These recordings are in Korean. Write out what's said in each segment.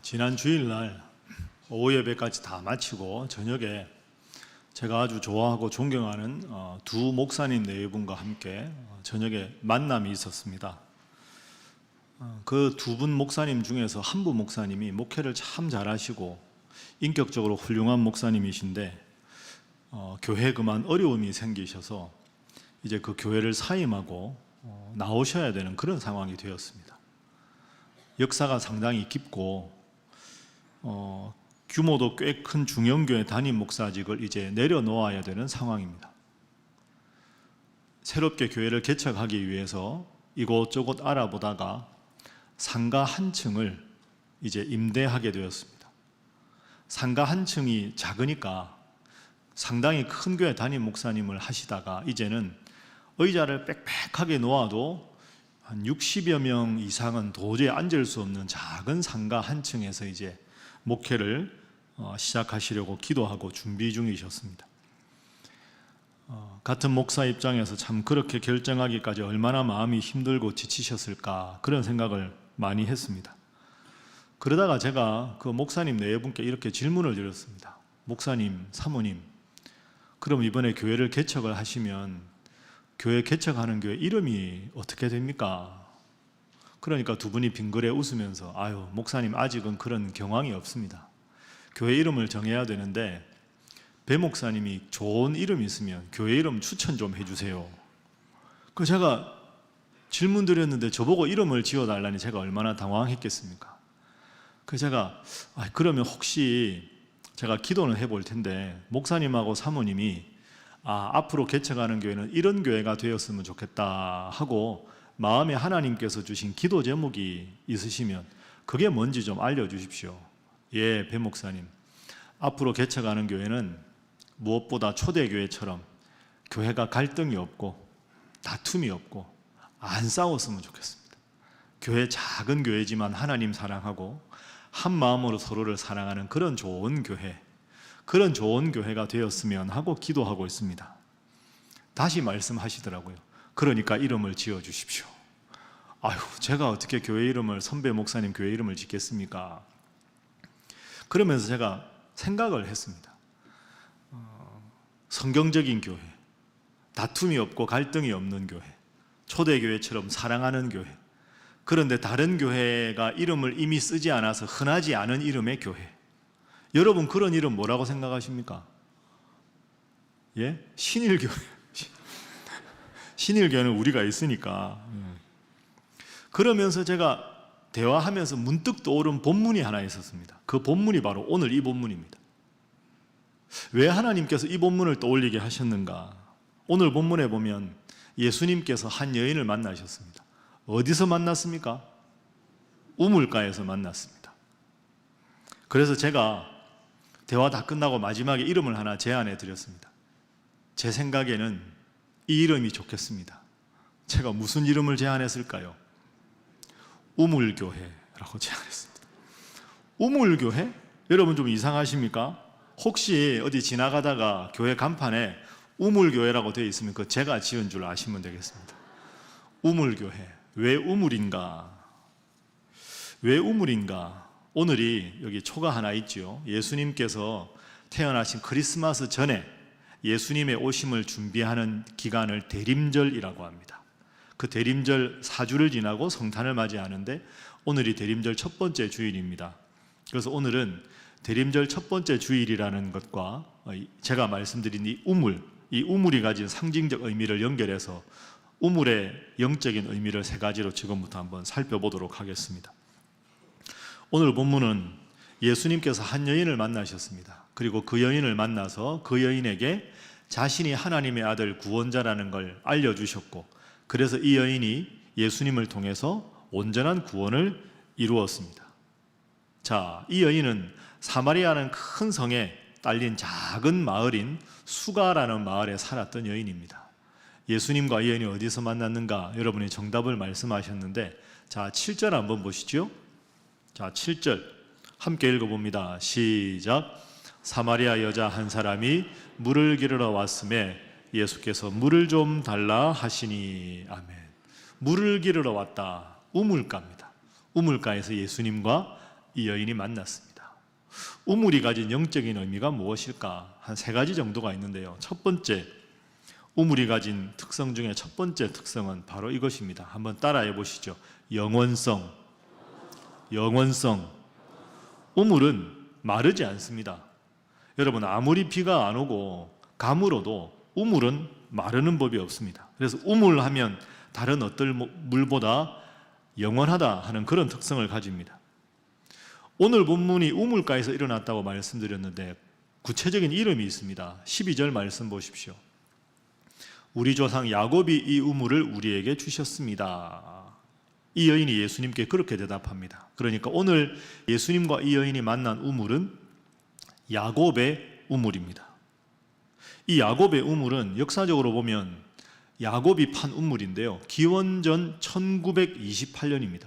지난 주일날 오후 예배까지 다 마치고 저녁에 제가 아주 좋아하고 존경하는 두 목사님 네 분과 함께 저녁에 만남이 있었습니다. 그 두 분 목사님 중에서 한 분 목사님이 목회를 참 잘하시고 인격적으로 훌륭한 목사님이신데 교회 그만 어려움이 생기셔서 이제 그 교회를 사임하고 나오셔야 되는 그런 상황이 되었습니다. 역사가 상당히 깊고 규모도 꽤 큰 중형교회 담임 목사직을 이제 내려놓아야 되는 상황입니다. 새롭게 교회를 개척하기 위해서 이곳저곳 알아보다가 상가 한 층을 이제 임대하게 되었습니다. 상가 한 층이 작으니까 상당히 큰 교회 담임 목사님을 하시다가 이제는 의자를 빽빽하게 놓아도 한 60여 명 이상은 도저히 앉을 수 없는 작은 상가 한 층에서 이제 목회를 시작하시려고 기도하고 준비 중이셨습니다. 같은 목사 입장에서 참 그렇게 결정하기까지 얼마나 마음이 힘들고 지치셨을까 그런 생각을 많이 했습니다. 그러다가 제가 그 목사님 네 분께 이렇게 질문을 드렸습니다. 목사님, 사모님, 그럼 이번에 교회를 개척을 하시면 교회 개척하는 교회 이름이 어떻게 됩니까? 그러니까 두 분이 빙그레 웃으면서 아유, 목사님 아직은 그런 경황이 없습니다. 교회 이름을 정해야 되는데 배 목사님이 좋은 이름이 있으면 교회 이름 추천 좀 해주세요. 그 제가 질문 드렸는데 저보고 이름을 지어달라니 제가 얼마나 당황했겠습니까? 그 제가 그러면 혹시 제가 기도는 해볼 텐데 목사님하고 사모님이 앞으로 개척하는 교회는 이런 교회가 되었으면 좋겠다 하고 마음에 하나님께서 주신 기도 제목이 있으시면 그게 뭔지 좀 알려주십시오. 예, 배 목사님, 앞으로 개척하는 교회는 무엇보다 초대교회처럼 교회가 갈등이 없고 다툼이 없고 안 싸웠으면 좋겠습니다. 교회 작은 교회지만 하나님 사랑하고 한 마음으로 서로를 사랑하는 그런 좋은 교회, 그런 좋은 교회가 되었으면 하고 기도하고 있습니다. 다시 말씀하시더라고요. 그러니까 이름을 지어주십시오. 아유, 제가 어떻게 교회 이름을, 선배 목사님 교회 이름을 짓겠습니까? 그러면서 제가 생각을 했습니다. 성경적인 교회, 다툼이 없고 갈등이 없는 교회, 초대교회처럼 사랑하는 교회, 그런데 다른 교회가 이름을 이미 쓰지 않아서 흔하지 않은 이름의 교회, 여러분 그런 이름 뭐라고 생각하십니까? 예? 신일교회. 신일교회는 우리가 있으니까. 그러면서 제가 대화하면서 문득 떠오른 본문이 하나 있었습니다. 그 본문이 바로 오늘 이 본문입니다. 왜 하나님께서 이 본문을 떠올리게 하셨는가? 오늘 본문에 보면 예수님께서 한 여인을 만나셨습니다. 어디서 만났습니까? 우물가에서 만났습니다. 그래서 제가 대화 다 끝나고 마지막에 이름을 하나 제안해 드렸습니다. 제 생각에는 이 이름이 좋겠습니다. 제가 무슨 이름을 제안했을까요? 우물교회라고 제안했습니다. 우물교회? 여러분 좀 이상하십니까? 혹시 어디 지나가다가 교회 간판에 우물교회라고 되어 있으면 그 제가 지은 줄 아시면 되겠습니다. 우물교회. 왜 우물인가? 왜 우물인가? 오늘이 여기 초가 하나 있죠. 예수님께서 태어나신 크리스마스 전에 예수님의 오심을 준비하는 기간을 대림절이라고 합니다. 그 대림절 4주를 지나고 성탄을 맞이하는데 오늘이 대림절 첫 번째 주일입니다. 그래서 오늘은 대림절 첫 번째 주일이라는 것과 제가 말씀드린 이 우물이 가진 상징적 의미를 연결해서 우물의 영적인 의미를 세 가지로 지금부터 한번 살펴보도록 하겠습니다. 오늘 본문은 예수님께서 한 여인을 만나셨습니다. 그리고 그 여인을 만나서 그 여인에게 자신이 하나님의 아들 구원자라는 걸 알려주셨고, 그래서 이 여인이 예수님을 통해서 온전한 구원을 이루었습니다. 자, 이 여인은 사마리아라는 큰 성에 딸린 작은 마을인 수가라는 마을에 살았던 여인입니다. 예수님과 이 여인이 어디서 만났는가? 여러분이 정답을 말씀하셨는데, 자, 7절 한번 보시죠. 자, 7절 함께 읽어봅니다. 시작. 사마리아 여자 한 사람이 물을 기르러 왔음에 예수께서 물을 좀 달라 하시니. 아멘. 물을 기르러 왔다. 우물가입니다. 우물가에서 예수님과 이 여인이 만났습니다. 우물이 가진 영적인 의미가 무엇일까? 한 3가지 정도가 있는데요. 첫 번째, 우물이 가진 특성 중에 첫 번째 특성은 바로 이것입니다. 한번 따라해 보시죠. 영원성. 영원성. 우물은 마르지 않습니다. 여러분, 아무리 비가 안 오고 가물어도 우물은 마르는 법이 없습니다. 그래서 우물하면 다른 어떤 물보다 영원하다 하는 그런 특성을 가집니다. 오늘 본문이 우물가에서 일어났다고 말씀드렸는데 구체적인 이름이 있습니다. 12절 말씀 보십시오. 우리 조상 야곱이 이 우물을 우리에게 주셨습니다. 이 여인이 예수님께 그렇게 대답합니다. 그러니까 오늘 예수님과 이 여인이 만난 우물은 야곱의 우물입니다. 이 야곱의 우물은 역사적으로 보면 야곱이 판 우물인데요. 기원전 1928년입니다.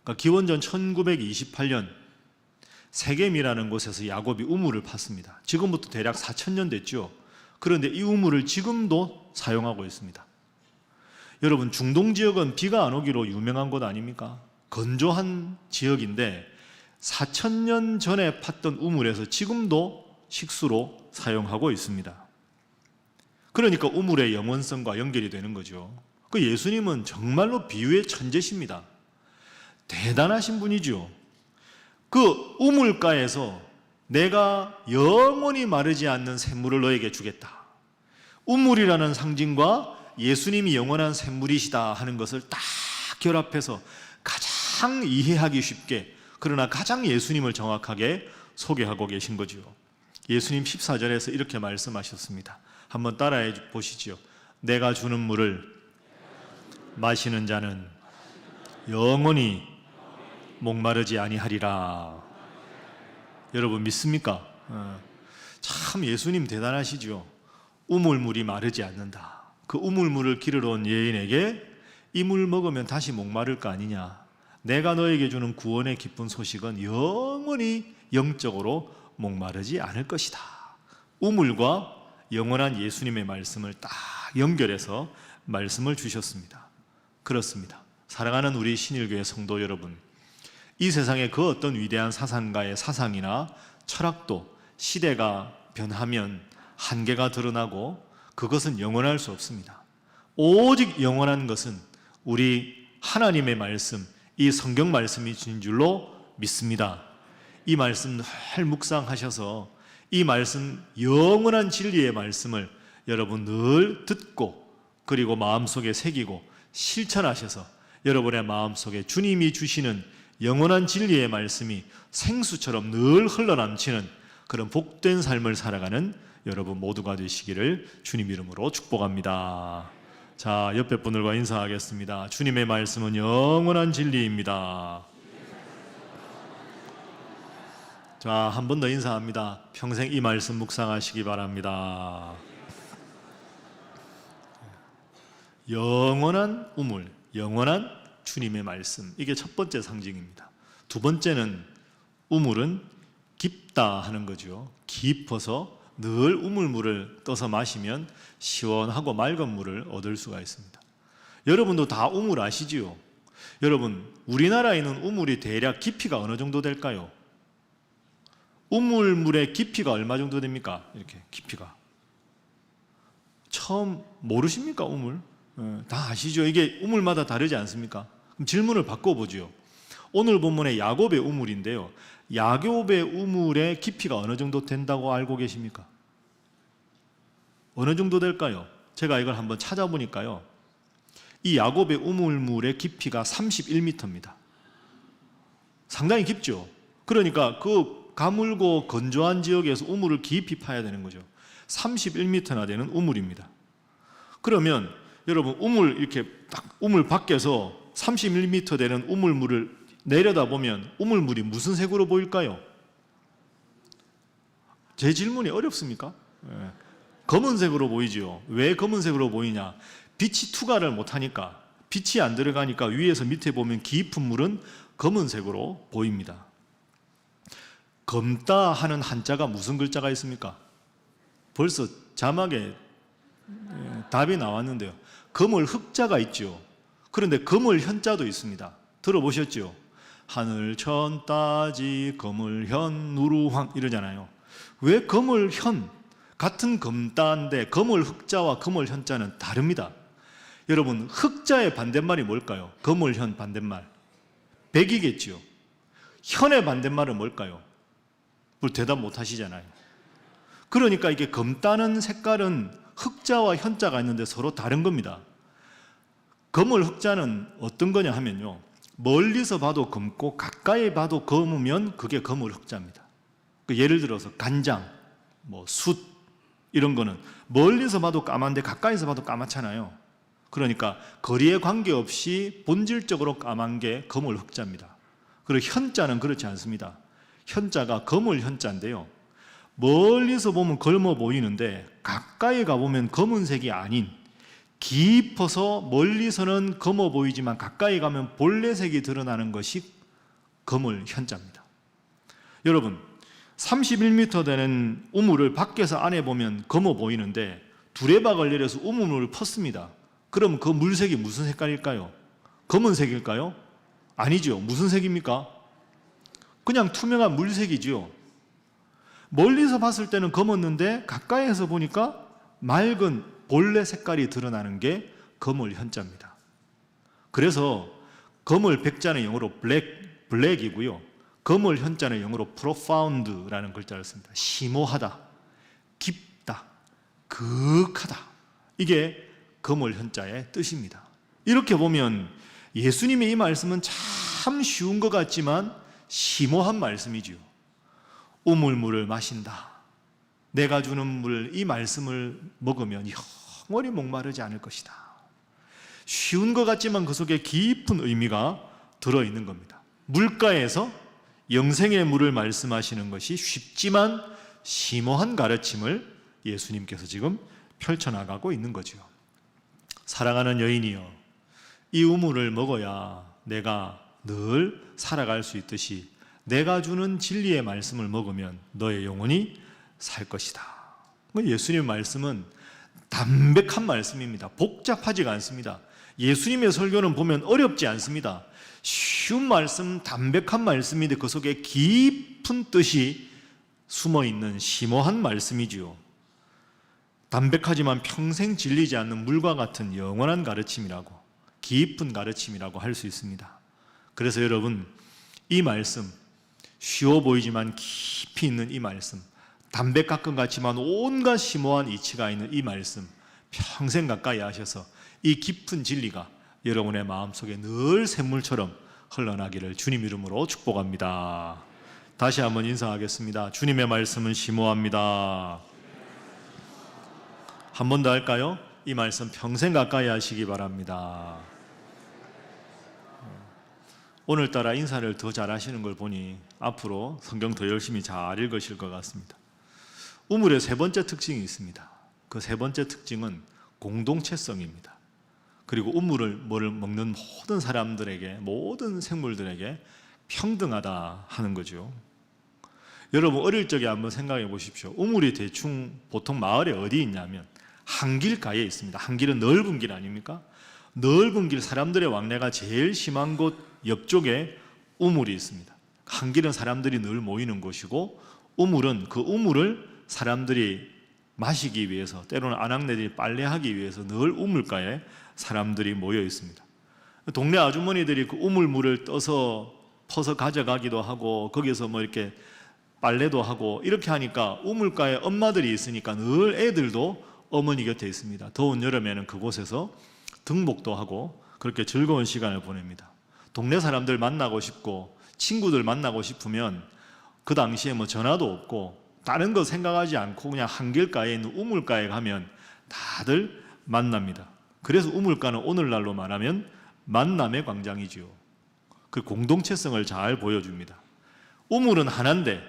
그러니까 기원전 1928년 세겜이라는 곳에서 야곱이 우물을 팠습니다. 지금부터 대략 4,000년 됐죠. 그런데 이 우물을 지금도 사용하고 있습니다. 여러분, 중동 지역은 비가 안 오기로 유명한 곳 아닙니까? 건조한 지역인데 4,000년 전에 팠던 우물에서 지금도 식수로 사용하고 있습니다. 그러니까 우물의 영원성과 연결이 되는 거죠. 그 예수님은 정말로 비유의 천재십니다. 대단하신 분이죠. 그 우물가에서 내가 영원히 마르지 않는 샘물을 너에게 주겠다. 우물이라는 상징과 예수님이 영원한 샘물이시다 하는 것을 딱 결합해서 가장 이해하기 쉽게, 그러나 가장 예수님을 정확하게 소개하고 계신 거죠. 예수님 14절에서 이렇게 말씀하셨습니다. 한번 따라해 보시죠. 내가 주는 물을 마시는 자는 영원히 목마르지 아니하리라. 여러분 믿습니까? 참 예수님 대단하시죠. 우물물이 마르지 않는다. 그 우물물을 기르러 온 여인에게 이 물 먹으면 다시 목마를 거 아니냐. 내가 너에게 주는 구원의 기쁜 소식은 영원히 영적으로 목마르지 않을 것이다. 우물과 영원한 예수님의 말씀을 딱 연결해서 말씀을 주셨습니다. 그렇습니다. 사랑하는 우리 신일교회 성도 여러분, 이 세상의 그 어떤 위대한 사상가의 사상이나 철학도 시대가 변하면 한계가 드러나고 그것은 영원할 수 없습니다. 오직 영원한 것은 우리 하나님의 말씀, 이 성경 말씀이 준 줄로 믿습니다. 이 말씀 늘 묵상하셔서 이 말씀, 영원한 진리의 말씀을 여러분 늘 듣고 그리고 마음속에 새기고 실천하셔서 여러분의 마음속에 주님이 주시는 영원한 진리의 말씀이 생수처럼 늘 흘러넘치는 그런 복된 삶을 살아가는 여러분 모두가 되시기를 주님 이름으로 축복합니다. 자, 옆에 분들과 인사하겠습니다. 주님의 말씀은 영원한 진리입니다. 자, 한 번 더 인사합니다. 평생 이 말씀 묵상하시기 바랍니다. 영원한 우물, 영원한 주님의 말씀, 이게 첫 번째 상징입니다. 두 번째는 우물은 깊다 하는 거죠. 깊어서 늘 우물물을 떠서 마시면 시원하고 맑은 물을 얻을 수가 있습니다. 여러분도 다 우물 아시지요? 여러분, 우리나라에 있는 우물이 대략 깊이가 어느 정도 될까요? 우물물의 깊이가 얼마 정도 됩니까? 이렇게 깊이가. 처음 모르십니까? 우물? 다 아시죠? 이게 우물마다 다르지 않습니까? 그럼 질문을 바꿔보죠. 오늘 본문의 야곱의 우물인데요. 야곱의 우물의 깊이가 어느 정도 된다고 알고 계십니까? 어느 정도 될까요? 제가 이걸 한번 찾아보니까요. 이 야곱의 우물물의 깊이가 31m입니다. 상당히 깊죠? 그러니까 그 가물고 건조한 지역에서 우물을 깊이 파야 되는 거죠. 31m나 되는 우물입니다. 그러면 여러분 우물 이렇게 딱 우물 밖에서 31m 되는 우물물을 내려다보면 우물물이 무슨 색으로 보일까요? 제 질문이 어렵습니까? 검은색으로 보이지요. 왜 검은색으로 보이냐? 빛이 투과를 못하니까, 빛이 안 들어가니까 위에서 밑에 보면 깊은 물은 검은색으로 보입니다. 검다 하는 한자가 무슨 글자가 있습니까? 벌써 자막에 답이 나왔는데요. 검을 흑자가 있죠. 그런데 검을 현자도 있습니다. 들어보셨죠? 하늘천 따지 거물현 누루황 이러잖아요. 왜 거물현? 같은 금따인데 거물 흑자와 거물 현자는 다릅니다. 여러분, 흑자의 반대말이 뭘까요? 거물현 반대말 백이겠지요. 현의 반대말은 뭘까요? 뭘 대답 못 하시잖아요. 그러니까 이게 검다는 색깔은 흑자와 현자가 있는데 서로 다른 겁니다. 검을 흑자는 어떤 거냐 하면요, 멀리서 봐도 검고 가까이 봐도 검으면 그게 검을 흑자입니다. 예를 들어서 간장, 숯 이런 거는 멀리서 봐도 까만데 가까이서 봐도 까맣잖아요. 그러니까 거리에 관계없이 본질적으로 까만 게 검을 흑자입니다. 그리고 현자는 그렇지 않습니다. 현자가 검을 현자인데요, 멀리서 보면 검어 보이는데 가까이 가보면 검은색이 아닌, 깊어서 멀리서는 검어 보이지만 가까이 가면 볼레색이 드러나는 것이 검을 현자입니다. 여러분, 31m 되는 우물을 밖에서 안에 보면 검어 보이는데 두레박을 내려서 우물을 펐습니다. 그럼 그 물색이 무슨 색깔일까요? 검은색일까요? 아니죠. 무슨 색입니까? 그냥 투명한 물색이죠. 멀리서 봤을 때는 검었는데 가까이에서 보니까 맑은 본래 색깔이 드러나는 게 검을 현자입니다. 그래서 검을 백자는 영어로 블랙이고요, 검을 현자는 영어로 profound라는 글자를 씁니다. 심오하다, 깊다, 극하다, 이게 검을 현자의 뜻입니다. 이렇게 보면 예수님의 이 말씀은 참 쉬운 것 같지만 심오한 말씀이지요. 우물물을 마신다, 내가 주는 물, 이 말씀을 먹으면 영원히 목마르지 않을 것이다. 쉬운 것 같지만 그 속에 깊은 의미가 들어있는 겁니다. 물가에서 영생의 물을 말씀하시는 것이 쉽지만 심오한 가르침을 예수님께서 지금 펼쳐나가고 있는 거죠. 사랑하는 여인이여, 이 우물을 먹어야 내가 늘 살아갈 수 있듯이 내가 주는 진리의 말씀을 먹으면 너의 영혼이 살 것이다. 예수님의 말씀은 담백한 말씀입니다. 복잡하지가 않습니다. 예수님의 설교는 보면 어렵지 않습니다. 쉬운 말씀, 담백한 말씀인데 그 속에 깊은 뜻이 숨어있는 심오한 말씀이지요. 담백하지만 평생 질리지 않는 물과 같은 영원한 가르침이라고, 깊은 가르침이라고 할 수 있습니다. 그래서 여러분, 이 말씀, 쉬워 보이지만 깊이 있는 이 말씀, 담백한 것 같지만 온갖 심오한 이치가 있는 이 말씀, 평생 가까이 하셔서 이 깊은 진리가 여러분의 마음속에 늘 샘물처럼 흘러나기를 주님 이름으로 축복합니다. 다시 한번 인사하겠습니다. 주님의 말씀은 심오합니다. 한 번 더 할까요? 이 말씀 평생 가까이 하시기 바랍니다. 오늘따라 인사를 더 잘하시는 걸 보니 앞으로 성경 더 열심히 잘 읽으실 것 같습니다. 우물의 세 번째 특징이 있습니다. 그 세 번째 특징은 공동체성입니다. 그리고 우물을 먹는 모든 사람들에게, 모든 생물들에게 평등하다 하는 거죠. 여러분, 어릴 적에 한번 생각해 보십시오. 우물이 대충 보통 마을에 어디 있냐면 한길가에 있습니다. 한길은 넓은 길 아닙니까? 넓은 길, 사람들의 왕래가 제일 심한 곳 옆쪽에 우물이 있습니다. 한길은 사람들이 늘 모이는 곳이고, 우물은 그 우물을 사람들이 마시기 위해서, 때로는 아낙네들이 빨래하기 위해서 늘 우물가에 사람들이 모여 있습니다. 동네 아주머니들이 그 우물물을 떠서 퍼서 가져가기도 하고, 거기서 이렇게 빨래도 하고, 이렇게 하니까 우물가에 엄마들이 있으니까 늘 애들도 어머니 곁에 있습니다. 더운 여름에는 그곳에서 등목도 하고 그렇게 즐거운 시간을 보냅니다. 동네 사람들 만나고 싶고 친구들 만나고 싶으면 그 당시에 전화도 없고 다른 거 생각하지 않고 그냥 한길가에 있는 우물가에 가면 다들 만납니다. 그래서 우물가는 오늘날로 말하면 만남의 광장이지요. 그 공동체성을 잘 보여줍니다. 우물은 하나인데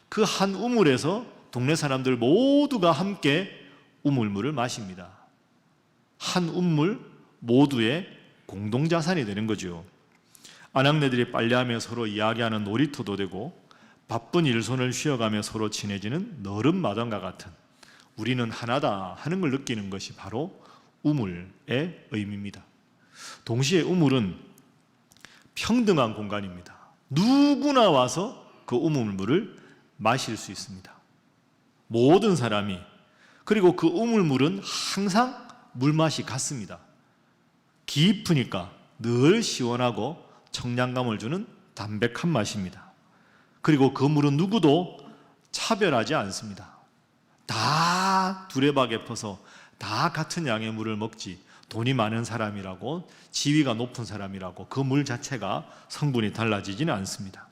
그 한 우물에서 동네 사람들 모두가 함께 우물물을 마십니다. 한 우물 모두의 공동자산이 되는 거죠. 아낙네들이 빨래하며 서로 이야기하는 놀이터도 되고, 바쁜 일손을 쉬어가며 서로 친해지는 너른 마당과 같은, 우리는 하나다 하는 걸 느끼는 것이 바로 우물의 의미입니다. 동시에 우물은 평등한 공간입니다. 누구나 와서 그 우물물을 마실 수 있습니다. 모든 사람이. 그리고 그 우물물은 항상 물맛이 같습니다. 깊으니까 늘 시원하고 청량감을 주는 담백한 맛입니다. 그리고 그 물은 누구도 차별하지 않습니다. 다 두레박에 퍼서 다 같은 양의 물을 먹지, 돈이 많은 사람이라고, 지위가 높은 사람이라고 그 물 자체가 성분이 달라지지는 않습니다.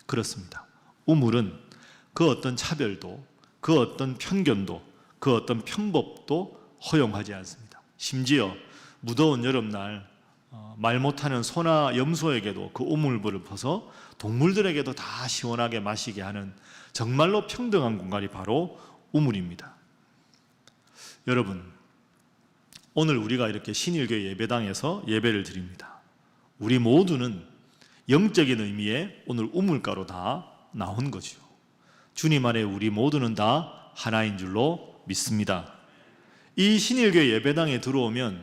그렇습니다. 우물은 그 어떤 차별도, 그 어떤 편견도, 그 어떤 편법도 허용하지 않습니다. 심지어 무더운 여름날 말 못하는 소나 염소에게도 그 우물물을 퍼서 동물들에게도 다 시원하게 마시게 하는 정말로 평등한 공간이 바로 우물입니다. 여러분, 오늘 우리가 이렇게 신일교회 예배당에서 예배를 드립니다. 우리 모두는 영적인 의미의 오늘 우물가로 다 나온 거죠. 주님 안에 우리 모두는 다 하나인 줄로 믿습니다. 이 신일교회 예배당에 들어오면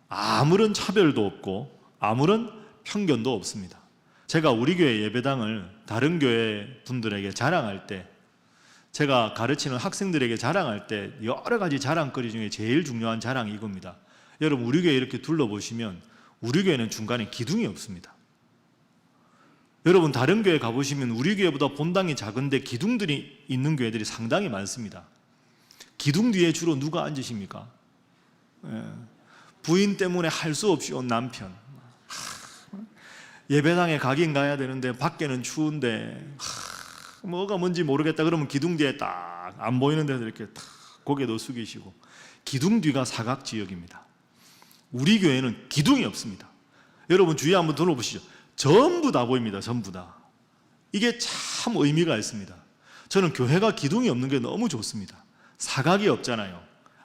아무런 차별도 없고 아무런 편견도 없습니다. 제가 우리 교회 예배당을 다른 교회 분들에게 자랑할 때, 제가 가르치는 학생들에게 자랑할 때 여러 가지 자랑거리 중에 제일 중요한 자랑이 이겁니다. 여러분, 우리 교회 이렇게 둘러보시면 우리 교회는 중간에 기둥이 없습니다. 여러분, 다른 교회 가보시면 우리 교회보다 본당이 작은데 기둥들이 있는 교회들이 상당히 많습니다. 기둥 뒤에 주로 누가 앉으십니까? 부인 때문에 할 수 없이 온 남편. 예배당에 가긴 가야 되는데 밖에는 추운데 뭐가 뭔지 모르겠다 그러면 기둥 뒤에 딱 안 보이는 데서 이렇게 딱 고개도 숙이시고. 기둥 뒤가 사각지역입니다. 우리 교회는 기둥이 없습니다. 여러분 주위에 한번 둘러보시죠. 전부 다 보입니다. 전부 다. 이게 참 의미가 있습니다. 저는 교회가 기둥이 없는 게 너무 좋습니다. 사각이 없잖아요.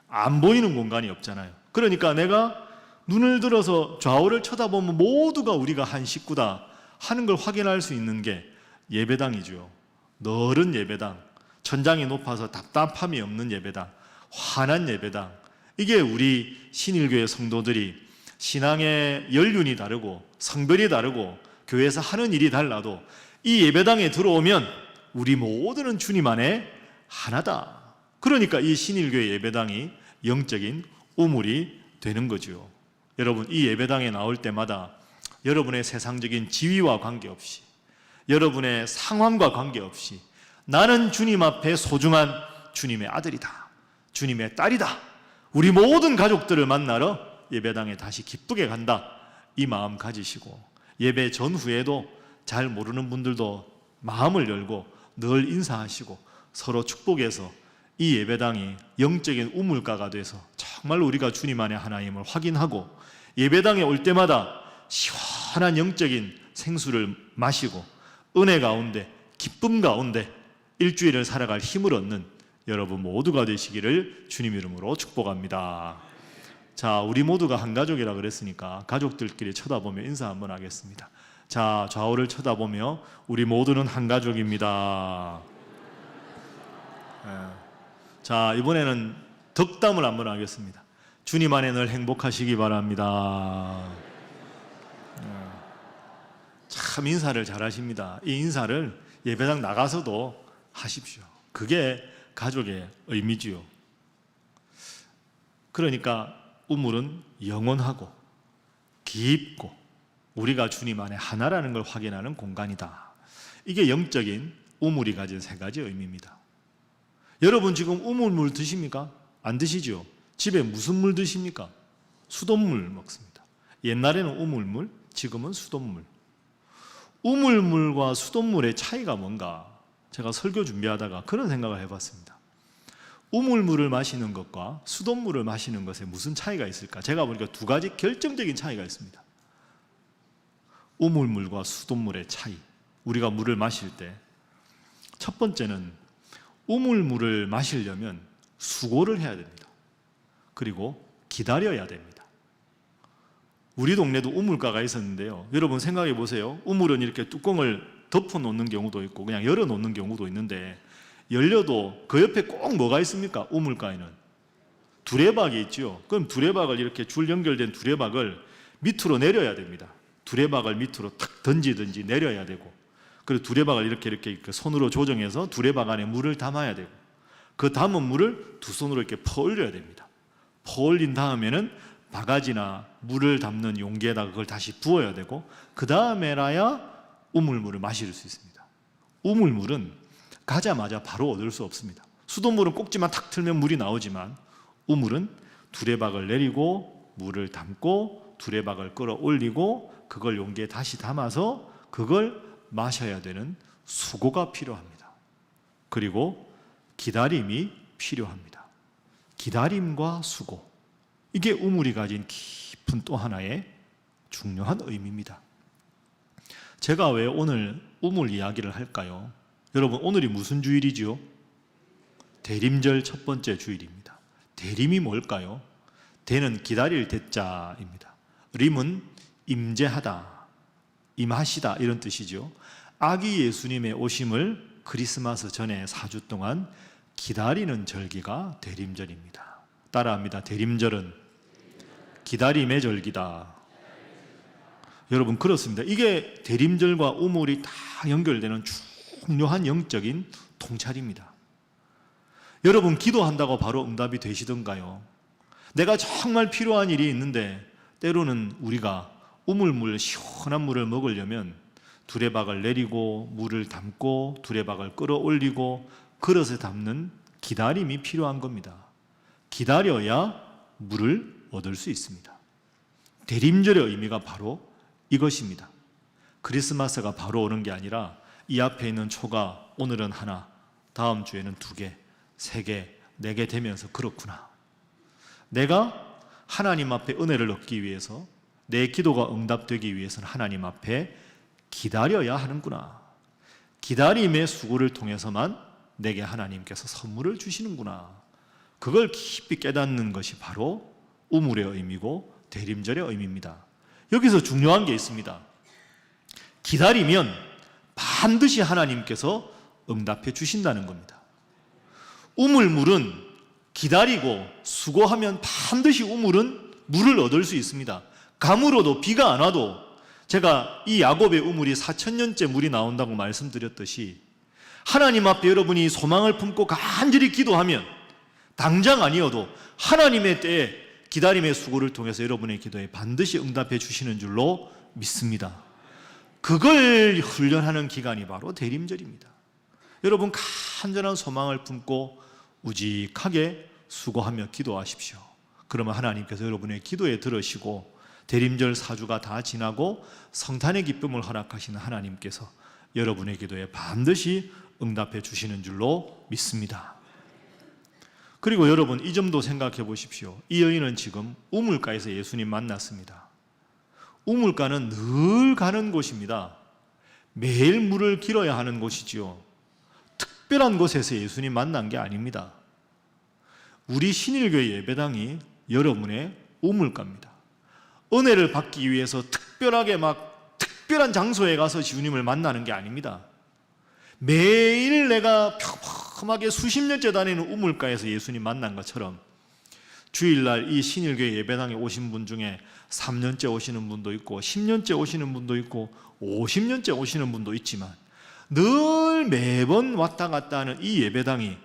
안 보이는 공간이 없잖아요. 그러니까 내가 눈을 들어서 좌우를 쳐다보면 모두가 우리가 한 식구다 하는 걸 확인할 수 있는 게 예배당이죠. 넓은 예배당, 천장이 높아서 답답함이 없는 예배당, 환한 예배당. 이게 우리 신일교회 성도들이 신앙의 연륜이 다르고 성별이 다르고 교회에서 하는 일이 달라도 이 예배당에 들어오면 우리 모두는 주님 안에 하나다. 그러니까 이 신일교회 예배당이 영적인 우물이 되는 거죠. 여러분, 이 예배당에 나올 때마다 여러분의 세상적인 지위와 관계없이, 여러분의 상황과 관계없이 나는 주님 앞에 소중한 주님의 아들이다, 주님의 딸이다, 우리 모든 가족들을 만나러 예배당에 다시 기쁘게 간다, 이 마음 가지시고 예배 전후에도 잘 모르는 분들도 마음을 열고 늘 인사하시고 서로 축복해서 이 예배당이 영적인 우물가가 돼서 정말로 우리가 주님 안에 하나님을 확인하고 예배당에 올 때마다 시원한 영적인 생수를 마시고 은혜 가운데 기쁨 가운데 일주일을 살아갈 힘을 얻는 여러분 모두가 되시기를 주님 이름으로 축복합니다. 자, 우리 모두가 한 가족이라 그랬으니까 가족들끼리 쳐다보며 인사 한번 하겠습니다. 자, 좌우를 쳐다보며 우리 모두는 한 가족입니다. 자, 이번에는 덕담을 한번 하겠습니다. 주님 안에 늘 행복하시기 바랍니다. 참 인사를 잘하십니다. 이 인사를 예배당 나가서도 하십시오. 그게 가족의 의미지요. 그러니까 우물은 영원하고 깊고 우리가 주님 안에 하나라는 걸 확인하는 공간이다. 이게 영적인 우물이 가진 세 가지 의미입니다. 여러분 지금 우물물 드십니까? 안 드시죠? 집에 무슨 물 드십니까? 수돗물 먹습니다. 옛날에는 우물물, 지금은 수돗물. 우물물과 수돗물의 차이가 뭔가 제가 설교 준비하다가 그런 생각을 해봤습니다. 우물물을 마시는 것과 수돗물을 마시는 것에 무슨 차이가 있을까? 제가 보니까 두 가지 결정적인 차이가 있습니다. 우물물과 수돗물의 차이. 우리가 물을 마실 때 첫 번째는 우물물을 마시려면 수고를 해야 됩니다. 그리고 기다려야 됩니다. 우리 동네도 우물가가 있었는데요. 여러분 생각해 보세요. 우물은 이렇게 뚜껑을 덮어 놓는 경우도 있고 그냥 열어 놓는 경우도 있는데 열려도 그 옆에 꼭 뭐가 있습니까? 우물가에는 두레박이 있죠. 그럼 두레박을 이렇게 줄 연결된 두레박을 밑으로 내려야 됩니다. 두레박을 밑으로 탁 던지든지 내려야 되고, 그리고 두레박을 이렇게 손으로 조정해서 두레박 안에 물을 담아야 되고, 그 담은 물을 두 손으로 이렇게 퍼올려야 됩니다. 퍼올린 다음에는 바가지나 물을 담는 용기에다가 그걸 다시 부어야 되고, 그 다음에라야 우물물을 마실 수 있습니다. 우물물은 가자마자 바로 얻을 수 없습니다. 수돗물은 꼭지만 탁 틀면 물이 나오지만, 우물은 두레박을 내리고 물을 담고 두레박을 끌어올리고 그걸 용기에 다시 담아서 그걸 마셔야 되는 수고가 필요합니다. 그리고 기다림이 필요합니다. 기다림과 수고, 이게 우물이 가진 깊은 또 하나의 중요한 의미입니다. 제가 왜 오늘 우물 이야기를 할까요? 여러분, 오늘이 무슨 주일이죠? 대림절 첫 번째 주일입니다. 대림이 뭘까요? 대는 기다릴 대자입니다. 림은 임재하다, 임하시다 이런 뜻이죠. 아기 예수님의 오심을 크리스마스 전에 4주 동안 기다리는 절기가 대림절입니다. 따라합니다. 대림절은 기다림의 절기다. 여러분, 그렇습니다. 이게 대림절과 우물이 다 연결되는 중요한 영적인 통찰입니다. 여러분, 기도한다고 바로 응답이 되시던가요? 내가 정말 필요한 일이 있는데 때로는 우리가 우물물, 시원한 물을 먹으려면 두레박을 내리고 물을 담고 두레박을 끌어올리고 그릇에 담는 기다림이 필요한 겁니다. 기다려야 물을 얻을 수 있습니다. 대림절의 의미가 바로 이것입니다. 크리스마스가 바로 오는 게 아니라 이 앞에 있는 초가 오늘은 하나, 다음 주에는 2개, 3개, 4개 되면서 그렇구나. 내가 하나님 앞에 은혜를 얻기 위해서, 내 기도가 응답되기 위해서는 하나님 앞에 기다려야 하는구나. 기다림의 수고를 통해서만 내게 하나님께서 선물을 주시는구나. 그걸 깊이 깨닫는 것이 바로 우물의 의미고 대림절의 의미입니다. 여기서 중요한 게 있습니다. 기다리면 반드시 하나님께서 응답해 주신다는 겁니다. 우물물은 기다리고 수고하면 반드시 우물은 물을 얻을 수 있습니다. 가물어도 비가 안 와도, 제가 이 야곱의 우물이 4000년째 물이 나온다고 말씀드렸듯이, 하나님 앞에 여러분이 소망을 품고 간절히 기도하면 당장 아니어도 하나님의 때에 기다림의 수고를 통해서 여러분의 기도에 반드시 응답해 주시는 줄로 믿습니다. 그걸 훈련하는 기간이 바로 대림절입니다. 여러분, 간절한 소망을 품고 우직하게 수고하며 기도하십시오. 그러면 하나님께서 여러분의 기도에 들으시고 대림절 4주가 다 지나고 성탄의 기쁨을 허락하시는 하나님께서 여러분의 기도에 반드시 응답해 주시는 줄로 믿습니다. 그리고 여러분, 이 점도 생각해 보십시오. 이 여인은 지금 우물가에서 예수님 만났습니다. 우물가는 늘 가는 곳입니다. 매일 물을 길어야 하는 곳이지요. 특별한 곳에서 예수님 만난 게 아닙니다. 우리 신일교회 예배당이 여러분의 우물가입니다. 은혜를 받기 위해서 특별하게 특별한 장소에 가서 주님을 만나는 게 아닙니다. 매일 내가 평범하게 수십 년째 다니는 우물가에서 예수님 만난 것처럼 주일날 이 신일교회 예배당에 오신 분 중에 3년째 오시는 분도 있고 10년째 오시는 분도 있고 50년째 오시는 분도 있지만 늘 매번 왔다 갔다 하는 이 예배당이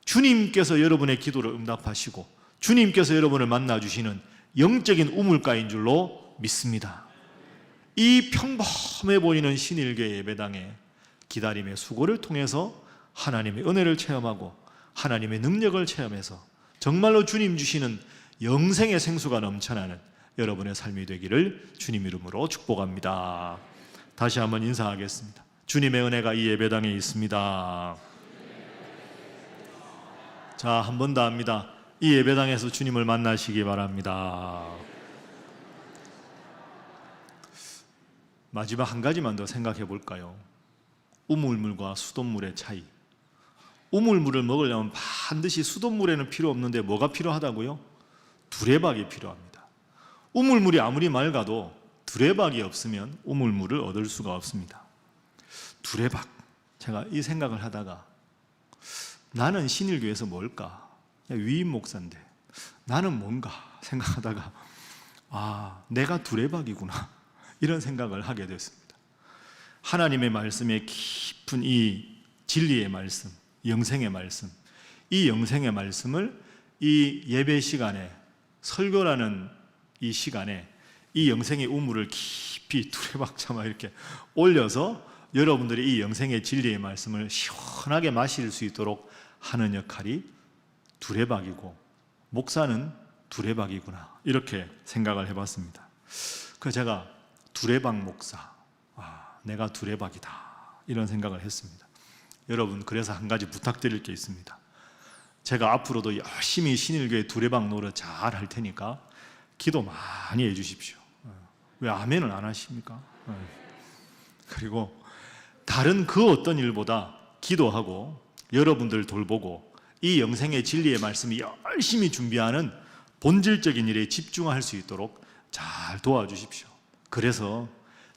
주님께서 여러분의 기도를 응답하시고 주님께서 여러분을 만나주시는 영적인 우물가인 줄로 믿습니다. 이 평범해 보이는 신일교회 예배당에 기다림의 수고를 통해서 하나님의 은혜를 체험하고 하나님의 능력을 체험해서 정말로 주님 주시는 영생의 생수가 넘쳐나는 여러분의 삶이 되기를 주님 이름으로 축복합니다. 다시 한번 인사하겠습니다. 주님의 은혜가 이 예배당에 있습니다. 자, 한 번 더 합니다. 이 예배당에서 주님을 만나시기 바랍니다. 마지막 한 가지만 더 생각해 볼까요? 우물물과 수돗물의 차이. 우물물을 먹으려면 반드시 수돗물에는 필요 없는데 뭐가 필요하다고요? 두레박이 필요합니다. 우물물이 아무리 맑아도 두레박이 없으면 우물물을 얻을 수가 없습니다. 두레박. 제가 이 생각을 하다가 나는 신일교회에서 뭘까? 위임 목사인데 나는 뭔가 생각하다가 내가 두레박이구나. 이런 생각을 하게 됐습니다. 하나님의 말씀에 깊은 이 진리의 말씀, 영생의 말씀, 이 영생의 말씀을 이 예배 시간에, 설교라는 이 시간에 이 영생의 우물을 깊이 두레박차마 이렇게 올려서 여러분들이 이 영생의 진리의 말씀을 시원하게 마실 수 있도록 하는 역할이 두레박이고, 목사는 두레박이구나, 이렇게 생각을 해봤습니다. 그래서 제가 두레박 목사, 내가 두레박이다, 이런 생각을 했습니다. 여러분, 그래서 한 가지 부탁드릴 게 있습니다. 제가 앞으로도 열심히 신일교회 두레박 노릇 잘 할 테니까 기도 많이 해주십시오. 왜 아멘을 안 하십니까? 그리고 다른 그 어떤 일보다 기도하고 여러분들 돌보고 이 영생의 진리의 말씀이 열심히 준비하는 본질적인 일에 집중할 수 있도록 잘 도와주십시오. 그래서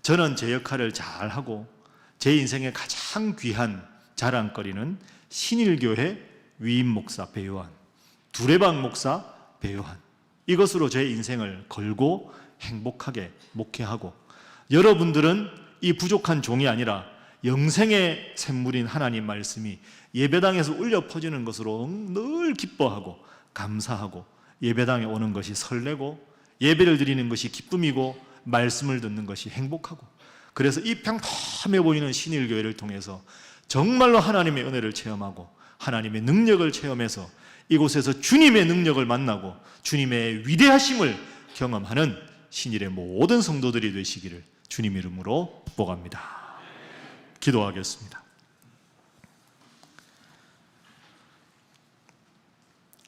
저는 제 역할을 잘하고 제 인생의 가장 귀한 자랑거리는 신일교회 위임 목사 배요한, 두레박 목사 배요한, 이것으로 제 인생을 걸고 행복하게 목회하고, 여러분들은 이 부족한 종이 아니라 영생의 샘물인 하나님 말씀이 예배당에서 울려 퍼지는 것으로 늘 기뻐하고 감사하고, 예배당에 오는 것이 설레고 예배를 드리는 것이 기쁨이고 말씀을 듣는 것이 행복하고, 그래서 이 평범해 보이는 신일교회를 통해서 정말로 하나님의 은혜를 체험하고 하나님의 능력을 체험해서 이곳에서 주님의 능력을 만나고 주님의 위대하심을 경험하는 신일의 모든 성도들이 되시기를 주님 이름으로 축복합니다. 기도하겠습니다.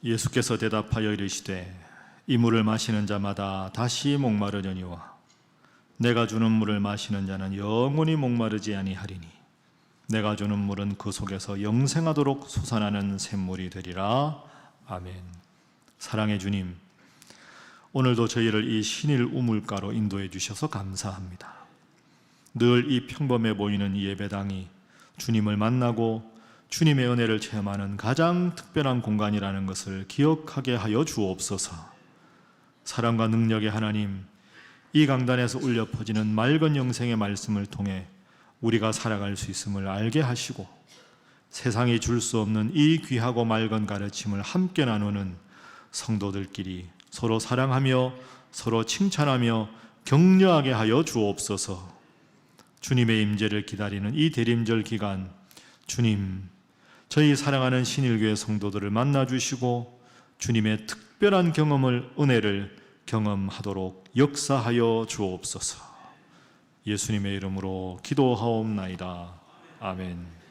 예수께서 대답하여 이르시되 이 물을 마시는 자마다 다시 목마르려니와 내가 주는 물을 마시는 자는 영원히 목마르지 아니하리니 내가 주는 물은 그 속에서 영생하도록 솟아나는 샘물이 되리라. 아멘. 사랑의 주님, 오늘도 저희를 이 신일 우물가로 인도해 주셔서 감사합니다. 늘 이 평범해 보이는 이 예배당이 주님을 만나고 주님의 은혜를 체험하는 가장 특별한 공간이라는 것을 기억하게 하여 주옵소서. 사랑과 능력의 하나님, 이 강단에서 울려 퍼지는 맑은 영생의 말씀을 통해 우리가 살아갈 수 있음을 알게 하시고 세상이 줄 수 없는 이 귀하고 맑은 가르침을 함께 나누는 성도들끼리 서로 사랑하며 서로 칭찬하며 격려하게 하여 주옵소서. 주님의 임재를 기다리는 이 대림절 기간, 주님, 저희 사랑하는 신일교회 성도들을 만나주시고 주님의 특별한 경험을, 은혜를 경험하도록 역사하여 주옵소서. 예수님의 이름으로 기도하옵나이다. 아멘.